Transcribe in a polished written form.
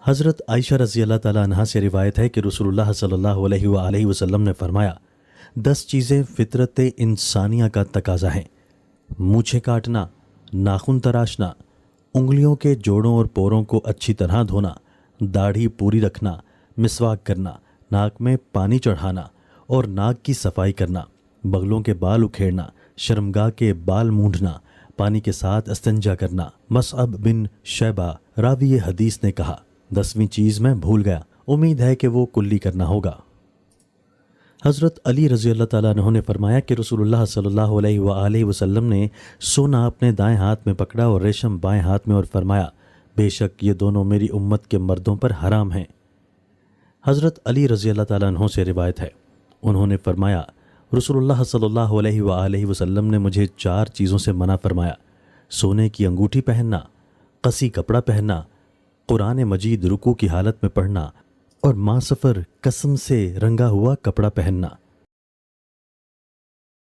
حضرت عائشہ رضی اللہ تعالیٰ عنہا سے روایت ہے کہ رسول اللہ صلی اللہ علیہ وآلہ وسلم نے فرمایا 10 چیزیں فطرت انسانیہ کا تقاضا ہیں: مونچھیں کاٹنا، ناخن تراشنا، انگلیوں کے جوڑوں اور پوروں کو اچھی طرح دھونا، داڑھی پوری رکھنا، مسواک کرنا، ناک میں پانی چڑھانا اور ناک کی صفائی کرنا، بغلوں کے بال اکھیڑنا، شرمگاہ کے بال مونڈھنا، پانی کے ساتھ استنجا کرنا۔ مصعب بن شیبہ راوی حدیث نے کہا 10ویں چیز میں بھول گیا، امید ہے کہ وہ کلی کرنا ہوگا۔ حضرت علی رضی اللہ تعالیٰ عنہ نے فرمایا کہ رسول اللہ صلی اللہ علیہ وآلہ وسلم نے سونا اپنے دائیں ہاتھ میں پکڑا اور ریشم بائیں ہاتھ میں، اور فرمایا بے شک یہ دونوں میری امت کے مردوں پر حرام ہیں۔ حضرت علی رضی اللہ تعالیٰ عنہ سے روایت ہے، انہوں نے فرمایا رسول اللہ صلی اللہ علیہ وآلہ وسلم نے مجھے 4 چیزوں سے منع فرمایا: سونے کی انگوٹھی پہننا، قسی کپڑا پہننا، قرآن مجید رکوع کی حالت میں پڑھنا، اور ماں سفر قسم سے رنگا ہوا کپڑا پہننا۔